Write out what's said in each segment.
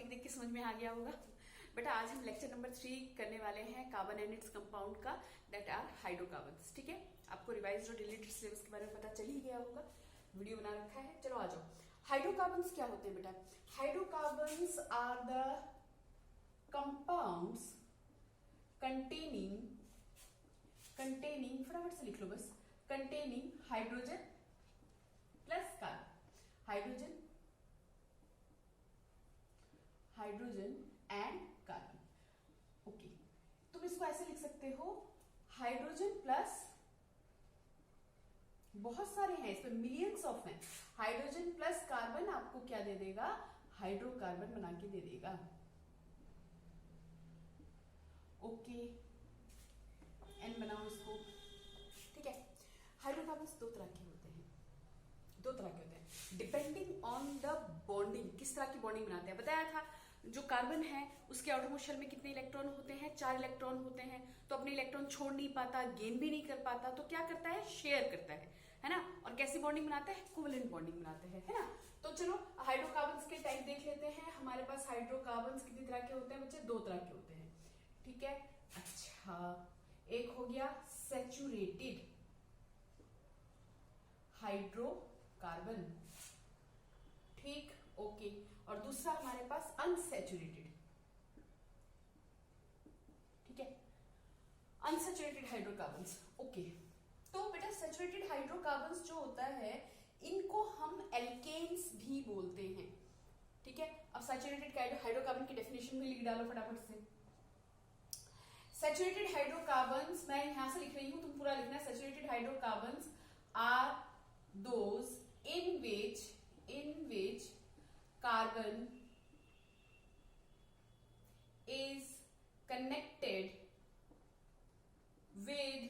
देख के समझ में आ गया होगा। बेटा आज हम लेक्चर नंबर 3 करने वाले हैं कार्बन एंड इट्स कंपाउंड का, दैट आर हाइड्रोकार्बन्स। ठीक है, आपको रिवाइज और डिलीटेड सिलेबस के बारे में पता चल ही गया होगा, वीडियो बना रखा है। चलो आ जाओ, हाइड्रोकार्बन्स क्या होते हैं बेटा? Hydrocarbons are the compounds containing फटाफट से लिख लो बस, containing hydrogen plus carbon, hydrogen and carbon. Okay, तुम इसको ऐसे लिख सकते हो, हाइड्रोजन प्लस, बहुत सारे हैं इसमें, मिलियंस ऑफ हैं, हाइड्रोजन प्लस कार्बन आपको क्या दे देगा? हाइड्रोकार्बन बना के दे देगा। ओके, एन बनाओ इसको। ठीक है, हाइड्रोकार्बन्स दो तरह के होते हैं, डिपेंडिंग ऑन द बॉन्डिंग, किस तरह की बॉन्डिंग बनाते हैं। बताया था जो कार्बन है उसके आउटर मोस्ट शेल में कितने इलेक्ट्रॉन होते हैं? 4 इलेक्ट्रॉन होते हैं। तो अपने इलेक्ट्रॉन छोड़ नहीं पाता, गेन भी नहीं कर पाता, तो क्या करता है? शेयर करता है ना। और कैसी बॉन्डिंग बनाता है? कोवेलेंट बॉन्डिंग बनाते हैं, है ना। तो चलो हाइड्रोकार्बन्स के टाइप देख लेते हैं। हमारे पास हाइड्रोकार्बन्स कितनी तरह के होते हैं बच्चे? 2 तरह के होते हैं। ठीक है, अच्छा, एक हो गया सैचुरेटेड हाइड्रोकार्बन, ठीक, ओके, और दूसरा हमारे पास अनसैचुरेटेड, ठीक है, अनसैचुरेटेड हाइड्रोकार्बन्स। ओके, तो बेटा सैचुरेटेड हाइड्रोकार्बन्स जो होता है इनको हम एल्केन्स भी बोलते हैं। ठीक है, अब सैचुरेटेड हाइड्रोकार्बन की डेफिनेशन भी लिख डालो फटाफट से। सैचुरेटेड हाइड्रोकार्बन्स, मैं यहां से लिख रही हूं, तुम पूरा लिखना है। Saturated hydrocarbons are those in which carbon is connected with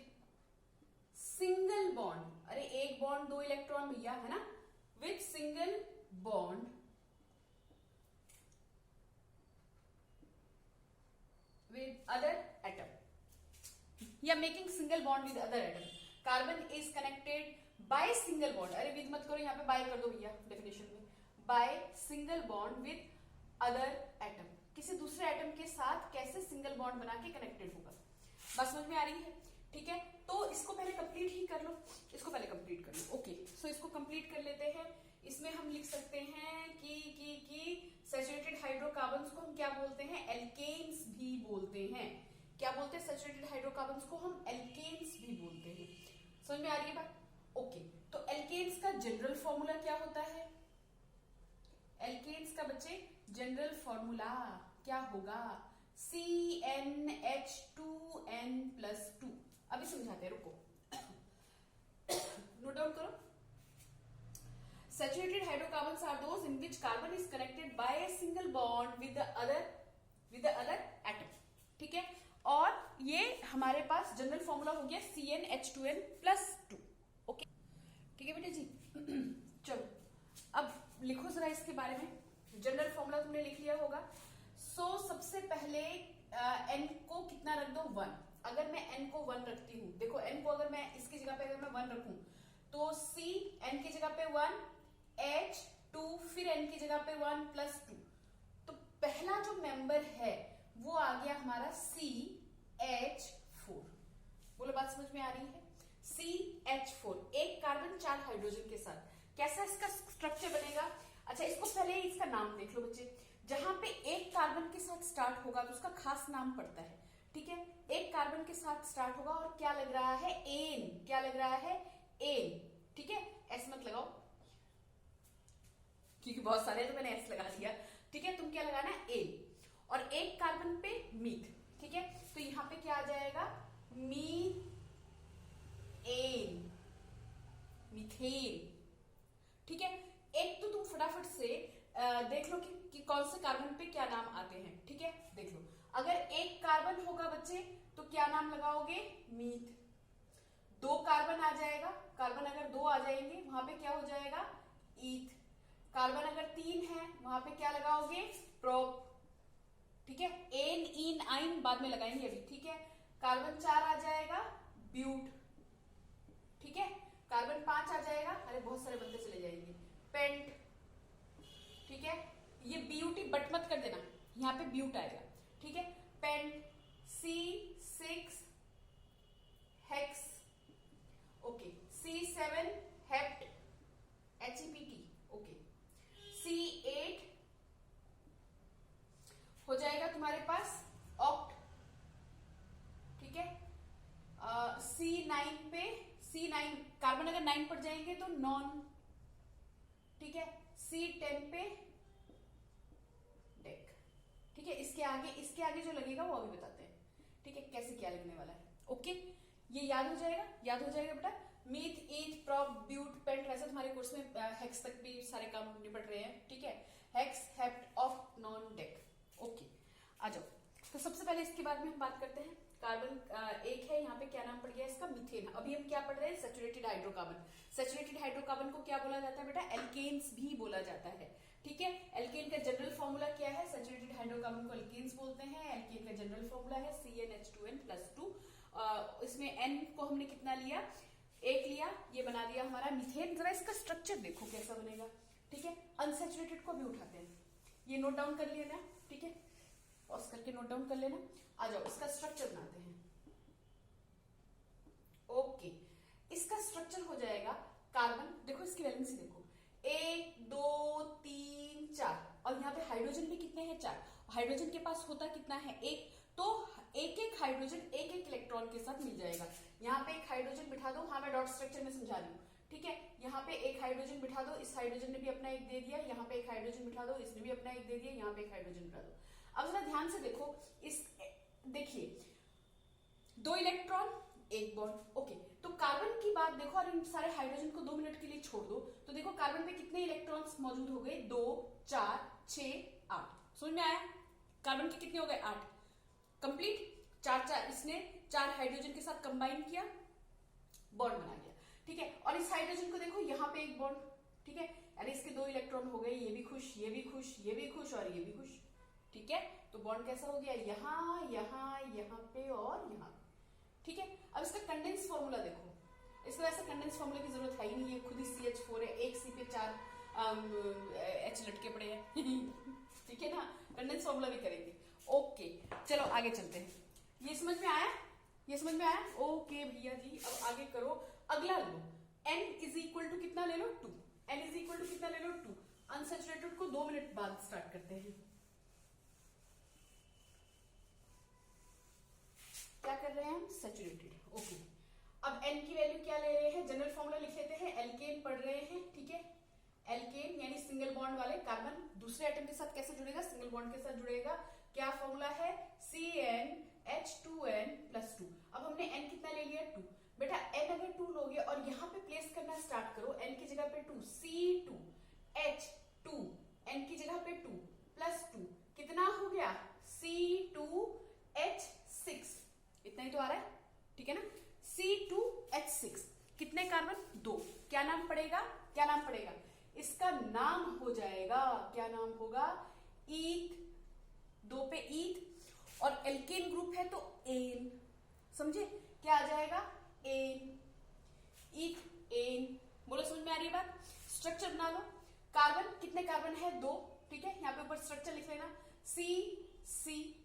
single bond, अरे एक बॉन्ड 2 इलेक्ट्रॉन भैया, है ना, with single bond with other atom, या making single bond with other atom. Carbon is connected by single bond, अरे with मत करो, यहाँ पे बाय कर दो भैया डेफिनेशन में, by single bond with other atom, किसी दूसरे एटम के साथ कैसे सिंगल बॉन्ड बना के कनेक्टेड होगा। बात समझ में आ रही है? ठीक है, तो इसको पहले कंप्लीट ही कर लो, इसको पहले कंप्लीट कर लो। ओके, सो इसको कंप्लीट कर लेते हैं। इसमें हम लिख सकते हैं कि सैचुरेटेड हाइड्रोकार्बन्स को हम क्या बोलते हैं? एल्केन्स भी बोलते हैं। क्या बोलते हैं? सैचुरेटेड हाइड्रोकार्बन्स को हम एल्केन्स भी बोलते हैं। समझ में आ रही है बात? ओके, तो एल्केन्स का जनरल फॉर्मूला क्या होता है? एल्केन्स का बच्चे जनरल फॉर्मूला क्या होगा? CnH2n+2। अभी समझाते हैं, रुको, नोट डाउन करो। Saturated hydrocarbons are those in which carbon is connected by a single bond with the other atom. ठीक है, और ये हमारे पास जनरल फॉर्मूला हो गया CnH2n+2। ओके, ठीक है बेटा जी। चलो अब लिखो जरा इसके बारे में। जनरल फॉर्मूला तुमने लिख लिया होगा। सो सबसे पहले n को कितना रख दो? 1। अगर मैं n को 1 रखती हूं, देखो n को अगर मैं इसकी जगह पे अगर मैं 1 रखूं तो C n की जगह पे 1, H2 फिर n की जगह पे 1+2, तो पहला जो मेंबर है वो आ गया हमारा CH4। बोलो बात समझ में आ रही है? CH4, एक कार्बन 4 हाइड्रोजन के साथ। कैसा इसका स्ट्रक्चर बनेगा? अच्छा, इसको पहले इसका नाम देख लो बच्चे। जहां पे एक कार्बन के साथ स्टार्ट होगा तो उसका खास नाम पड़ता है। ठीक है, एक कार्बन के साथ स्टार्ट होगा और क्या लग रहा है? एन। क्या लग रहा है? एन। ठीक है, एस मत लगाओ क्योंकि बहुत सारे हैं तो मैंने एस लगा दिया। ठीक है, तुम क्या लगाना है? एन। और एक कार्बन पे मीथ। ठीक है, तो यहां पे क्या आ जाएगा? मीथेन। ठीक है, एक तो तुम फटाफट से देख लो कि कौन से कार्बन पे क्या नाम आते हैं। ठीक है, देख लो, अगर एक कार्बन होगा बच्चे तो क्या नाम लगाओगे? मीथ। 2 कार्बन आ जाएगा, कार्बन अगर 2 आ जाएंगे वहां पे क्या हो जाएगा? ईथ। कार्बन अगर 3 है वहां पे क्या लगाओगे? प्रोप। ठीक है, एन, इन, आइन बाद में लगाएंगे अभी। ठीक है, कार्बन 4 आ जाएगा, ब्यूट। ठीक है, कार्बन 5 आ जाएगा, अरे बहुत सारे बनते चले जाएंगे, पेंट। ठीक है, ये ब्यूटी बट मत कर देना, यहाँ पे ब्यूट आएगा, ठीक है। Pent C6 hex, okay. C7 hept HEPT, okay. C8 हो जाएगा तुम्हारे पास ऑक्ट, ठीक है। C9 पे C9 कार्बन अगर 9 पर जाएंगे तो नॉन, ठीक है। C10 पे डेक, ठीक है। इसके आगे जो लगेगा वो अभी बताते हैं, ठीक है, कैसे क्या लगने वाला है, ओके। ये याद हो जाएगा बेटा। मीथ ईथ प्रॉप ब्यूट पेंट, वैसे तुम्हारे कोर्स में हेक्स तक भी सारे काम निपट रहे हैं, ठीक है। Hex hept of non dec, okay. आ जाओ, तो सबसे पहले इसके बारे में हम बात करते हैं। कार्बन एक है, यहाँ पे क्या नाम पड़ गया इसका, मीथेन। अभी हम क्या पढ़ रहे हैं, सैचुरेटेड हाइड्रोकार्बन। सैचुरेटेड हाइड्रोकार्बन को क्या बोला जाता है बेटा, एल्केन्स भी बोला जाता है, ठीक है। एल्केन का जनरल फॉर्मूला क्या है, सैचुरेटेड हाइड्रोकार्बन को एल्केन्स बोलते हैं। एल्केन का जनरल फॉर्मूला है CnH2n+2। इसमें N को हमने कितना लिया, 1 लिया, ये बना दिया हमारा मीथेन। जरा इसका स्ट्रक्चर देखो कैसा बनेगा, ठीक है। अनसैचुरेटेड को भी उठाते हैं, ये नोट डाउन कर लेना, ठीक है, पॉज करके नोट डाउन कर लेना। आ जाओ, इसका स्ट्रक्चर बनाते हैं, ओके। इसका स्ट्रक्चर हो जाएगा कार्बन, देखो इसकी वैलेंसी देखो, 1 2 3 4, और यहाँ पे हाइड्रोजन भी कितने हैं, 4। हाइड्रोजन के पास होता कितना है, 1, तो एक हाइड्रोजन एक इलेक्ट्रॉन के साथ मिल जाएगा। यहाँ पे एक हाइड्रोजन बिठा दो, हाँ मैं डॉट स्ट्रक्चर में समझा रही हूँ, ठीक है। यहाँ पे एक हाइड्रोजन बिठा दो, इस हाइड्रोजन ने भी अपना एक दे दिया, यहाँ पे एक हाइड्रोजन बिठा दो, इसने भी अपना एक दे दिया, यहाँ पे एक हाइड्रोजन बिठा दो। अब जरा ध्यान से देखो, इस देखिए 2 इलेक्ट्रॉन 1 बॉन्ड, ओके। तो कार्बन की बात देखो, और इन सारे हाइड्रोजन को 2 मिनट के लिए छोड़ दो, तो देखो कार्बन पे कितने इलेक्ट्रॉन्स मौजूद हो गए, 2 4 6 8। समझ में आया, कार्बन के कितने हो गए, 8 कंप्लीट। 4 इसने 4 हाइड्रोजन के साथ कंबाइन किया, बॉन्ड बना गया, ठीक है। और इस हाइड्रोजन को देखो, यहाँ पे एक बॉन्ड, ठीक है, यानी इसके 2 इलेक्ट्रॉन हो गए, ये भी खुश, ये भी खुश, ये भी खुश और ये भी खुश, ठीक है। तो बॉन्ड कैसा हो गया, यहाँ यहाँ यहाँ पे और यहाँ, ठीक है। अब इसका कंडेंस फॉर्मूला देखो, इसको वैसे कंडेंस फॉर्मूला की जरूरत है ही नहीं है, खुद ही CH4 है, एक C पे 4 H लटके पड़े हैं ठीक है ना, कंडेंस फॉर्मूला भी करेंगे, ओके। चलो आगे चलते हैं, ये समझ में आया, ये समझ में आया, ओके भैया जी। अब आगे करो, अगला लो, N इज इक्वल टू कितना ले लो, 2। N इज इक्वल टू कितना ले लो, 2। अनसैचुरेटेड को 2 मिनट बाद स्टार्ट करते हैं। क्या कर रहे हैं हम, सैचुरेटेड, ओके। अब N की वैल्यू क्या ले रहे हैं, जनरल फॉर्मूला लिख लेते हैं, एल्केन पढ़ रहे हैं, ठीक है। एल्केन यानी सिंगल बॉन्ड वाले कार्बन दूसरे एटम के साथ कैसे जुड़ेगा, सिंगल बॉन्ड के साथ जुड़ेगा। क्या फॉर्मूला है, CnH2n+2। अब हमने N कितना ले लिया, 2। बेटा N अगर 2 लोगे और यहाँ पे प्लेस करना स्टार्ट करो, N की जगह पे 2, C2H2, N की जगह पे 2 +2 कितना हो गया, C2H6, इतना ही तो आ रहा है, ठीक है ना। C2H6 कितने कार्बन, 2। क्या नाम पड़ेगा, क्या नाम पड़ेगा, इसका नाम हो जाएगा, क्या नाम होगा, ईथ, 2 पे ईथ, और एल्केन ग्रुप है तो एन, समझे, क्या आ जाएगा, एन, ईथ एन। बोलो समझ में आ रही है बात। स्ट्रक्चर बना लो, कार्बन कितने कार्बन है, 2, ठीक है। यहाँ पे ऊपर स्ट्रक्चर लिख लेना, C C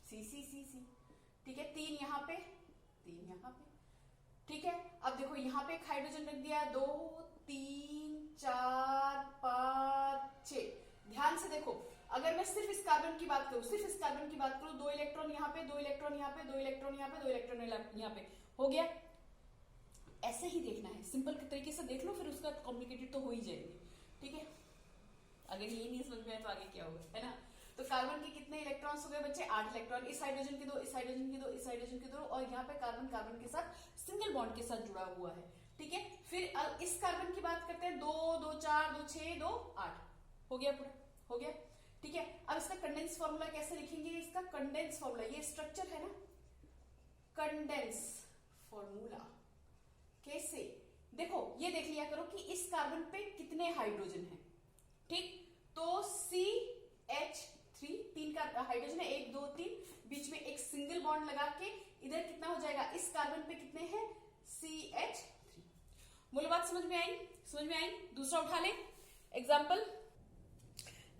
C C C C, ठीक है। 3 यहाँ पे, 3 यहाँ पे, ठीक है। अब देखो यहाँ पे एक हाइड्रोजन रख दिया, 2 3 4 5 6। ध्यान से देखो, अगर मैं सिर्फ इस कार्बन की बात करूं, सिर्फ इस कार्बन की बात करूं, 2 इलेक्ट्रॉन यहाँ पे, 2 इलेक्ट्रॉन यहाँ पे, 2 इलेक्ट्रॉन यहाँ पे, 2 इलेक्ट्रॉन यहाँ पे, हो गया। ऐसे ही देखना है, सिंपल तरीके से देख लो, फिर उसका कॉम्प्लिकेटेड तो हो ही जाएंगे, ठीक है। अगर ये नहीं समझ में आए तो आगे क्या होगा, है ना। तो कार्बन के कितने इलेक्ट्रॉन्स हो गए बच्चे, 8 इलेक्ट्रॉन। इस हाइड्रोजन के 2, इस हाइड्रोजन के 2, इस हाइड्रोजन के 2, और यहाँ पे कार्बन कार्बन के साथ सिंगल बॉन्ड के साथ जुड़ा हुआ है, ठीक है। फिर इस कार्बन की बात करते हैं, 2 2 4 2 6 2 8, हो गया पूरा, हो गया, ठीक है। अब इसका कंडेंस फॉर्मूला कैसे लिखेंगे, इसका कंडेंस फॉर्मूला, ये स्ट्रक्चर है ना, कंडेंस फॉर्मूला कैसे, देखो ये देख लिया करो कि इस कार्बन पे कितने हाइड्रोजन हैं, ठीक। तो CH3, 3 का हाइड्रोजन है, 1 2 3, बीच में एक सिंगल बॉन्ड लगा के इधर कितना हो जाएगा, इस कार्बन पे कितने हैं, CH3। बोलो बात समझ में आई, समझ में आई। दूसरा उठा ले एग्जाम्पल,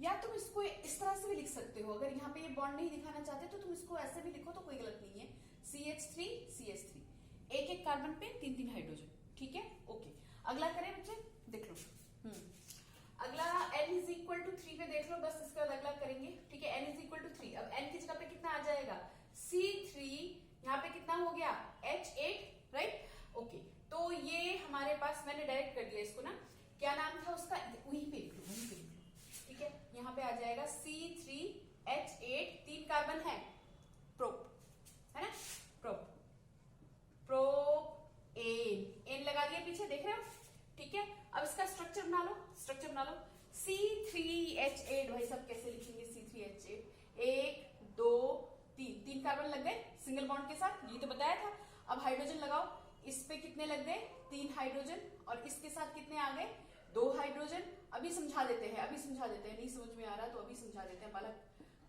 या तुम इसको इस तरह से भी लिख सकते हो, अगर यहाँ पे ये बॉन्ड नहीं दिखाना चाहते तो तुम इसको ऐसे भी लिखो तो कोई गलत नहीं है, CH3 CH3, एक एक कार्बन पे 3 हाइड्रोजन, ठीक है। ओके, अगला करें बच्चे, देख लो। अगला n इज इक्वल टू 3 पे देख लो, बस इसके बाद अगला करेंगे, ठीक है। n इज इक्वल टू 3, अब n की जगह पे कितना आ जाएगा, C3, यहाँ पे कितना हो गया H8, राइट। ओके, तो ये हमारे पास, मैंने डायरेक्ट कर दिया इसको ना, क्या नाम था उसका, वहीं पे लिख लो, वहीं पे लिख लो, ठीक है। यहाँ पे आ जाएगा C3H8, 3 कार्बन है, प्रोप है ना, प्रोप, एन लगा दिया पीछे, देख रहे हो, ठीक है। अब इसका स्ट्रक्चर बना लो, स्ट्रक्चर बना लो। C3H8, भाई सब कैसे लिखेंगे, C3H8, 1 2 3, 3 कार्बन लग गए सिंगल बॉन्ड के साथ, ये तो बताया था। अब हाइड्रोजन लगाओ, इस पे कितने लग गए, 3 हाइड्रोजन, और इसके साथ कितने आ गए, 2 हाइड्रोजन। अभी समझा देते हैं, अभी समझा देते हैं, नहीं समझ में आ रहा तो अभी समझा देते हैं बालक,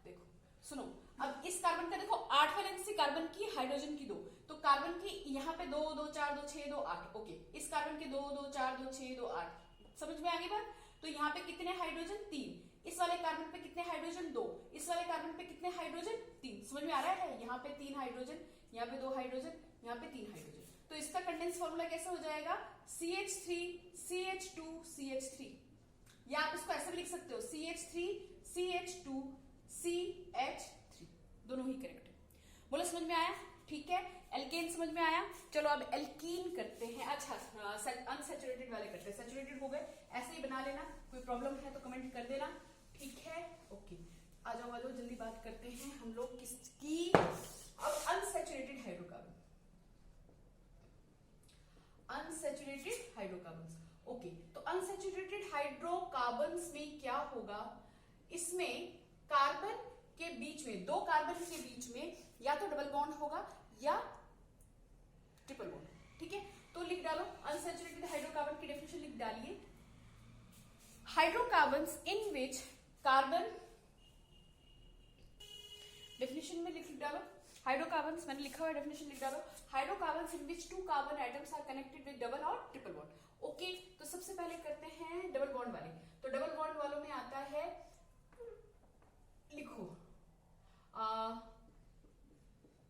देखो सुनो। अब इस कार्बन का देखो 8 वैलेंसी कार्बन की, हाइड्रोजन की 2, तो कार्बन की यहाँ पे 2 2 4 2 6 2 8, ओके। इस कार्बन के 2 2 4 2 6 2 8, समझ में आ गई बात। तो यहाँ पे कितने हाइड्रोजन, 3, इस वाले कार्बन पे कितने हाइड्रोजन, 2, इस वाले कार्बन पे कितने हाइड्रोजन, 3, समझ में आ रहा है। यहाँ पे 3 हाइड्रोजन, यहाँ पे 2 हाइड्रोजन, यहाँ पे 3 हाइड्रोजन। तो इसका कंडेंस फॉर्मूला कैसे हो जाएगा, CH3 CH2 CH3, या आप इसको ऐसे भी लिख सकते हो, CH3 CH2 CH3, दोनों ही करेक्ट है। बोलो समझ में आया, ठीक है। एल्केन समझ में आया, चलो अब एल्कीन करते हैं। अच्छा, अनसैचुरेटेड वाले करते हैं, सैचुरेटेड हो गए, ऐसे ही बना लेना, कोई प्रॉब्लम है तो कमेंट कर देना, ठीक है। ओके, आ जाओ जल्दी बात करते हैं हम लोग किसकी, अब unsaturated hydrocarbon, unsaturated hydrocarbons. Okay, तो अनसैचुरेटेड हाइड्रोकार्बन्स में क्या होगा, इसमें कार्बन के बीच में, 2 कार्बन के बीच में या तो डबल बॉन्ड होगा या ट्रिपल बॉन्ड, ठीक है। तो लिख डालो, अनसैचुरेटेड हाइड्रोकार्बन की डेफिनेशन लिख डालिए, hydrocarbons in which carbon, definition में लिख डालो, हाइड्रोकार्बन्स, मैंने लिखा हुआ डेफिनेशन लिख डालो, hydrocarbons in which 2 carbon atoms are connected with double और ट्रिपल बॉन्ड। ओके, तो सबसे पहले करते हैं डबल बॉन्ड वाले। तो डबल बॉन्ड वालों में आता है, लिखो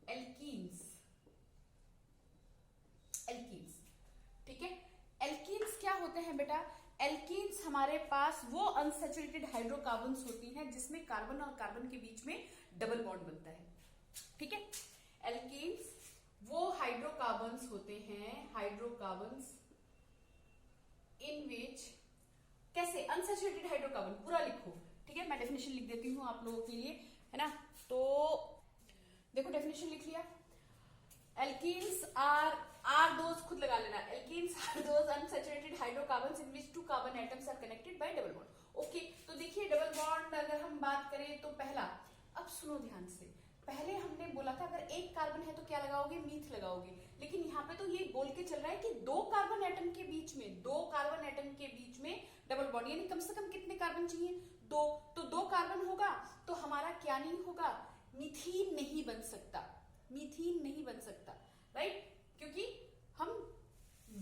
एल्कीन्स, एल्कीन्स, ठीक है। एल्कीन्स क्या होते हैं बेटा, एल्कीन्स हमारे पास वो अनसैचुरेटेड हाइड्रोकार्बन्स होती हैं जिसमें कार्बन और कार्बन के बीच में डबल बॉन्ड बनता है, ठीक है। एल्कीन्स वो हाइड्रोकार्बन्स होते हैं, हाइड्रोकार्बन्स इन विच, कैसे, अनसैचुरेटेड हाइड्रोकार्बन पूरा लिखो, ठीक है। मैं डेफिनेशन लिख देती हूँ आप लोगों के लिए, है ना। तो देखो डेफिनेशन लिख लिया, एल्कीन्स आर दोज, खुद लगा लेना, alkenes are those unsaturated hydrocarbons in which 2 carbon atoms are connected by double bond. Okay, तो देखिए डबल बॉन्ड अगर हम बात करें तो पहला, अब सुनो ध्यान से, पहले हमने बोला था अगर एक कार्बन है तो क्या लगाओगे, मीथ लगाओगे, लेकिन यहाँ पे तो ये बोल के चल रहा है कि 2 कार्बन एटम के बीच में, 2 कार्बन एटम के बीच में डबल बॉन्ड, यानी कम से कम कितने कार्बन चाहिए, 2, तो 2 कार्बन होगा तो हमारा क्या नहीं होगा, मीथीन नहीं बन सकता, मीथीन नहीं बन सकता, राइट, क्योंकि हम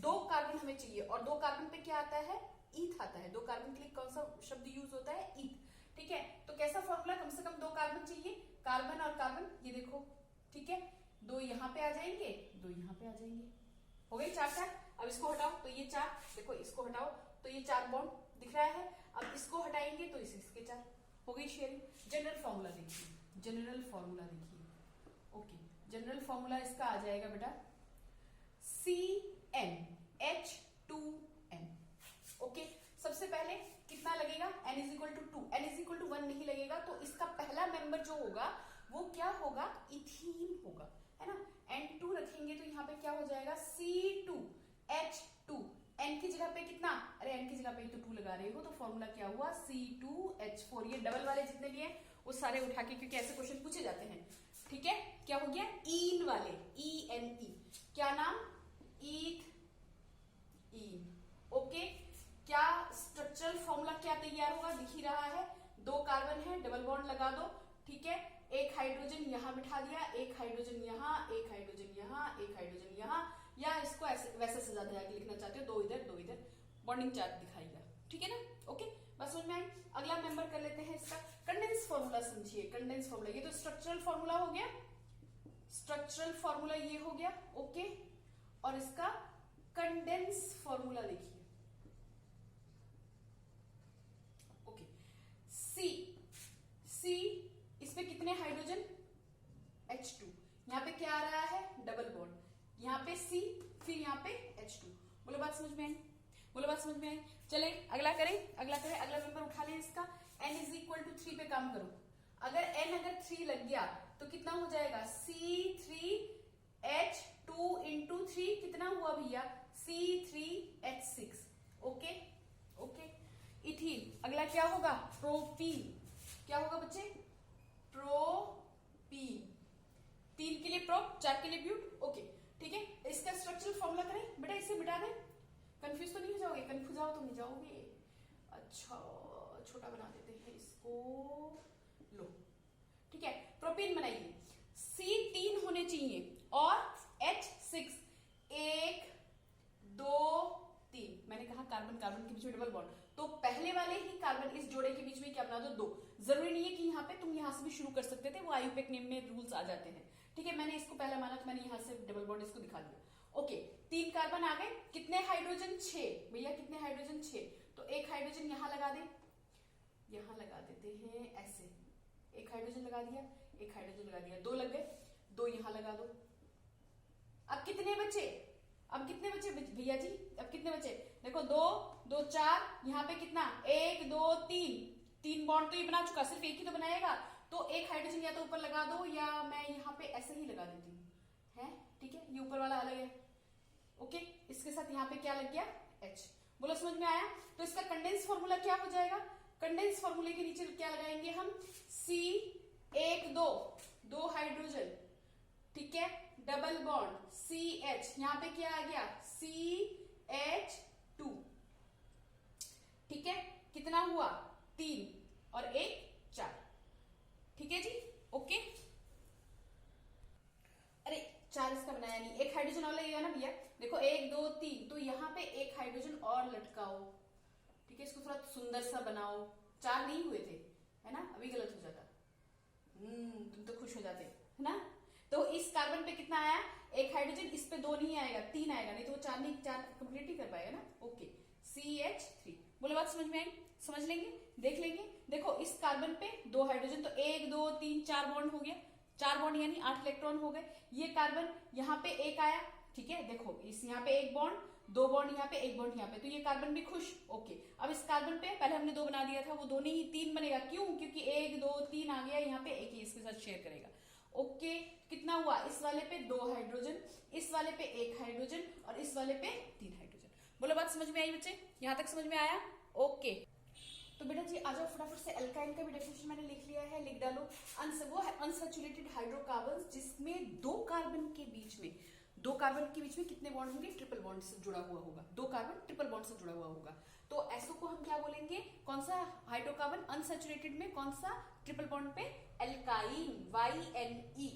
2 कार्बन हमें चाहिए, और 2 कार्बन पे क्या आता है, ईथ आता है। 2 कार्बन के लिए कौन सा शब्द यूज होता है, ईथ, ठीक है। तो कैसा फॉर्मूला, कम से कम 2 कार्बन चाहिए, कार्बन और कार्बन, ये देखो, ठीक है, 2 यहाँ पे आ जाएंगे, 2 यहाँ पे आ जाएंगे, हो गई 4। अब इसको हटाओ तो ये 4, देखो इसको हटाओ तो ये 4 बॉन्ड दिख रहा है, अब इसको हटाएंगे तो इसके 4, हो गई शेयरिंग। जनरल फॉर्मूला देखिए, जनरल फॉर्मूला देखिए, ओके, जनरल फॉर्मूला इसका आ जाएगा बेटा CnH2n, ओके। सबसे पहले कितना लगेगा, n is equal to 2, n is equal to 1 नहीं लगेगा, तो इसका पहला मेंबर जो होगा वो क्या होगा, इथीन होगा, है ना। N2 रखेंगे तो यहाँ पे क्या हो जाएगा, C2H2, n की जगह पे कितना, अरे n की जगह पे तो 2 लगा रहे हो, तो फॉर्मूला क्या हुआ, C2H4। ये डबल वाले जितने भी हैं वो सारे उठा के, क्योंकि ऐसे क्वेश्चन पूछे जाते हैं, ठीक है। क्या हो गया, ईन वाले, ENE, क्या नाम, ईथ, ओके। क्या स्ट्रक्चरल फॉर्मूला क्या तैयार होगा, दिख ही रहा है, 2 कार्बन है, डबल बॉन्ड लगा दो, ठीक है। एक हाइड्रोजन यहाँ बिठा दिया, एक हाइड्रोजन यहाँ, एक हाइड्रोजन यहाँ, एक हाइड्रोजन यहाँ, या इसको ऐसे वैसे सजा धजा के लिखना चाहते हो, 2 इधर 2 इधर, बॉन्डिंग चार्ट दिखाएगा, ठीक है ना, ओके। बस समझ में आई। अगला मेंबर कर लेते हैं इसका कंडेंस फॉर्मूला। समझिए कंडेंस फॉर्मूला, ये तो स्ट्रक्चरल फॉर्मूला हो गया, स्ट्रक्चरल फॉर्मूला ये हो गया, ओके। और इसका कंडेंस फॉर्मूला देखिए, ओके। सी, सी इसमें कितने हाइड्रोजन, H2, यहां पे क्या आ रहा है, डबल बॉन्ड, यहां पे C, फिर यहां पे H2। बोलो बात समझ में आई, बोलो बात समझ में आई। चले अगला करें, अगला नंबर उठा लें इसका। n इज इक्वल टू 3 पे काम करो। अगर n 3 लग गया तो कितना हो जाएगा, C3H2 इंटू 3 कितना हुआ भैया, C3H6, ओके ओके। इथीन, अगला क्या होगा, प्रोपीन, क्या होगा बच्चे, प्रोपीन। 3 के लिए प्रो, 4 के लिए ब्यूट, ओके ठीक है। इसका स्ट्रक्चरल फॉर्मूला करें बेटा, इसे मिटा दें, कंफ्यूज तो नहीं हो जाओगे, कंफ्यूज आओ तो नहीं जाओगे। अच्छा छोटा बना देते हैं इसको, लो ठीक है। प्रोपीन बनाइए, C3 होने चाहिए और H6, 1 2 3। मैंने कहा कार्बन कार्बन के बीच में डबल बॉन्ड, तो पहले वाले ही कार्बन इस जोड़े के बीच में क्या बना दो, 2। जरूरी नहीं है कि यहाँ पे, तुम यहाँ से भी शुरू कर सकते थे, वो आईयूपीएसी नेम में रूल्स आ जाते हैं, ठीक है। मैंने इसको पहला माना तो मैंने यहाँ से डबल बॉन्ड इसको दिखा दिया, ओके। 3 कार्बन आ गए, कितने हाइड्रोजन, 6 भैया, कितने हाइड्रोजन, 6। तो एक हाइड्रोजन यहां लगा दे, यहां लगा देते हैं ऐसे, एक हाइड्रोजन लगा दिया, एक हाइड्रोजन लगा दिया, 2 लग गए, 2 यहां लगा दो। अब कितने बचे, अब कितने बचे भैया जी, अब कितने बचे, देखो 2 2 4, यहाँ पे कितना, 1 2 3 बॉन्ड तो ये बना चुका, सिर्फ एक ही तो बनाएगा, तो एक हाइड्रोजन या तो ऊपर लगा दो, या मैं यहाँ पे ऐसे ही लगा देती हूँ, है ठीक है। ये ऊपर वाला अलग है, ओके। इसके साथ यहाँ पे क्या लग गया, H। बोलो समझ में आया। तो इसका कंडेंस फॉर्मूला क्या हो जाएगा, कंडेंस फॉर्मूले के नीचे क्या लगाएंगे हम, C 1 2 2 हाइड्रोजन, ठीक है, डबल बॉन्ड CH, यहाँ पे क्या आ गया, CH2, ठीक है। कितना हुआ, 3 और 1 4, ठीक है जी, ओके। अरे 4 इसका बनाया नहीं, एक हाइड्रोजन और लगेगा ना भैया, देखो 1 2 3, तो यहाँ पे एक हाइड्रोजन और लटकाओ, ठीक है। इसको थोड़ा सुंदर सा बनाओ, 4 नहीं हुए थे, है ना, अभी गलत हो जाता, तुम तो खुश हो जाते, है ना। तो इस कार्बन पे कितना आया, एक हाइड्रोजन, इस पे 2 नहीं आएगा, 3 आएगा, नहीं तो वो 4 नहीं, 4 कंप्लीट ही कर पाएगा ना, ओके। CH3, बोलो बात समझ में आई, समझ लेंगे, देख लेंगे। देखो इस कार्बन पे 2 हाइड्रोजन, तो 1 2 3 4 बॉन्ड हो गया, 4 बॉन्ड यानी 8 इलेक्ट्रॉन हो गए। ये कार्बन यहाँ पे 1 आया, ठीक है, देखो इस यहाँ पे 1 बॉन्ड, 2 बॉन्ड यहाँ पे, 1 बॉन्ड यहाँ पे, तो ये कार्बन भी खुश, ओके। अब इस कार्बन पे पहले हमने 2 बना दिया था, वो 2 नहीं 3 बनेगा, क्यों, क्योंकि 1 2 3 आ गया, यहाँ पे 1 ही इसके साथ शेयर करेगा, ओके। कितना हुआ, इस वाले पे 2 हाइड्रोजन, इस वाले पे 1 हाइड्रोजन, और इस वाले पे 3 हाइड्रोजन। बोलो बात समझ में आई बच्चे, यहाँ तक समझ में आया, ओके। तो बेटा जी आ जाओ फटाफट से, एल्काइन का भी डेफिनेशन मैंने लिख लिया है, लिख डालो। वो है अनसैचुरेटेड हाइड्रोकार्बन्स जिसमें 2 कार्बन के बीच में, 2 कार्बन के बीच में कितने बॉन्ड होंगे, ट्रिपल बॉन्ड से जुड़ा हुआ होगा, 2 कार्बन ट्रिपल बॉन्ड से जुड़ा हुआ होगा। तो ऐसो को हम क्या बोलेंगे, कौन सा हाइड्रोकार्बन अनसैचुरेटेड में, कौन सा ट्रिपल बॉन्ड पे, एल्काइन, YNE,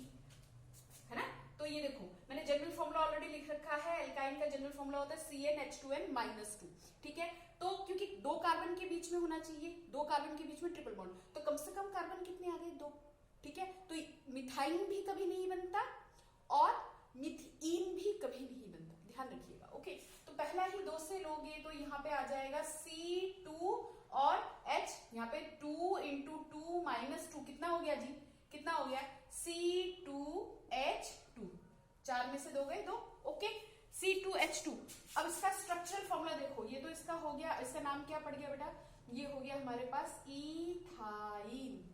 है ना। तो ये देखो मैंने जनरल फॉर्मूला ऑलरेडी लिख रखा है, एल्काइन का जनरल फॉर्मूला होता है CnH2n-2, ठीक है। तो क्योंकि 2 कार्बन के बीच में होना चाहिए, 2 कार्बन के बीच में ट्रिपल बॉन्ड, तो कम से कम कार्बन कितने आ गए, 2, ठीक है। तो मिथाइन भी कभी नहीं बनता और मिथीन भी कभी नहीं बनता, ध्यान रखिएगा, ओके। तो पहला ही 2 से लोगे तो यहाँ पे आ जाएगा C2 और H, यहाँ पे 2 इंटू 2 माइनस 2, कितना हो गया जी, कितना हो गया, C2H2, 4 में से 2 गए 2, ओके, C2H2। अब इसका स्ट्रक्चरल फॉर्मूला देखो, ये तो इसका हो गया, इसका नाम क्या पड़ गया बेटा, ये हो गया हमारे पास इथाइन,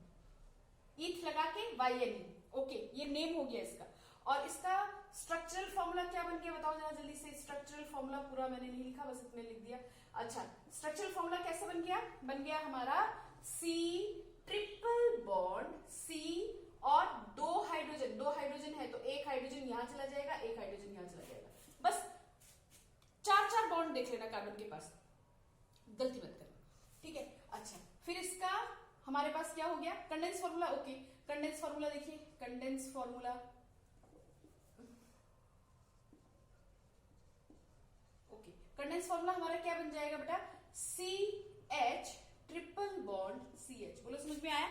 ईथ लगा के YNE, ओके, ये नेम हो गया इसका। और इसका स्ट्रक्चरल फॉर्मूला क्या बन गया, बताओ जरा जल्दी से। स्ट्रक्चरल फॉर्मूला पूरा मैंने नहीं लिखा, बस इतने लिख दिया। अच्छा स्ट्रक्चरल फॉर्मूला कैसे बन गया हमारा, C ट्रिपल बॉन्ड C और 2 हाइड्रोजन है, तो 1 हाइड्रोजन यहां चला जाएगा, 1 हाइड्रोजन यहां चला जाएगा, बस 4 बॉन्ड देख लेना कार्बन के पास, गलती मत करना, ठीक है। अच्छा फिर इसका हमारे पास क्या हो गया, condense formula, okay. Condense formula देखिए, condense formula, okay, condense formula हमारा क्या बन जाएगा बेटा, CH ट्रिपल बॉन्ड CH। बोलो समझ में आया?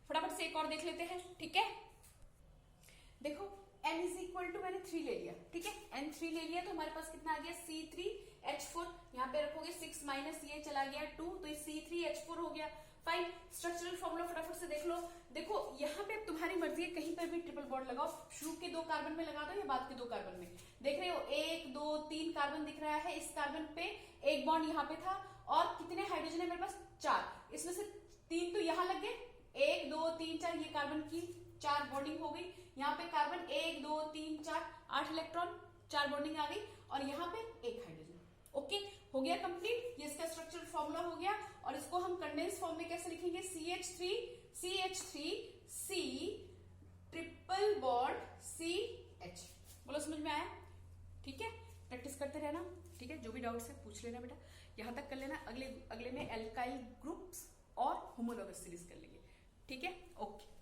फटाफट से एक और देख लेते हैं, ठीक है। देखो N इज इक्वल टू, मैंने 3 ले लिया, ठीक है, N3 ले लिया तो हमारे पास कितना आ गया C3H4। यहाँ पे रखोगे 6 माइनस ये चला गया 2, तो ये C3H4 हो गया। फाइन, स्ट्रक्चरल फॉर्मूला फटाफट से देख लो। देखो यहाँ पे तुम्हारी मर्जी है, कहीं पर भी ट्रिपल बॉन्ड लगाओ, शुरू के 2 कार्बन में लगा दो या बाद के 2 कार्बन में। देख रहे हो 1 2 3 कार्बन दिख रहा है, इस कार्बन पे एक बॉन्ड यहाँ पे था, और कितने हाइड्रोजन है मेरे पास 4, इसमें से 3 तो यहाँ लग गए, 1 2 3 4, ये कार्बन की 4 बॉन्डिंग हो गई। यहाँ पे कार्बन 1 2 3 4 8 इलेक्ट्रॉन, 4 बॉन्डिंग आ गई, और यहाँ पे 1 हाइड्रोजन। ओके, हो गया कंप्लीट, ये इसका स्ट्रक्चरल फॉर्मूला हो गया। और इसको हम कंडेंस फॉर्म में कैसे लिखेंगे, CH3C ट्रिपल बॉन्ड CH। बोलो समझ में आया? ठीक है, प्रैक्टिस करते रहना, ठीक है, जो भी डाउट्स है पूछ लेना बेटा, यहां तक कर लेना। अगले में एल्काइल ग्रुप्स और होमोलॉगस सीरीज कर लेंगे, ठीक है। ओके।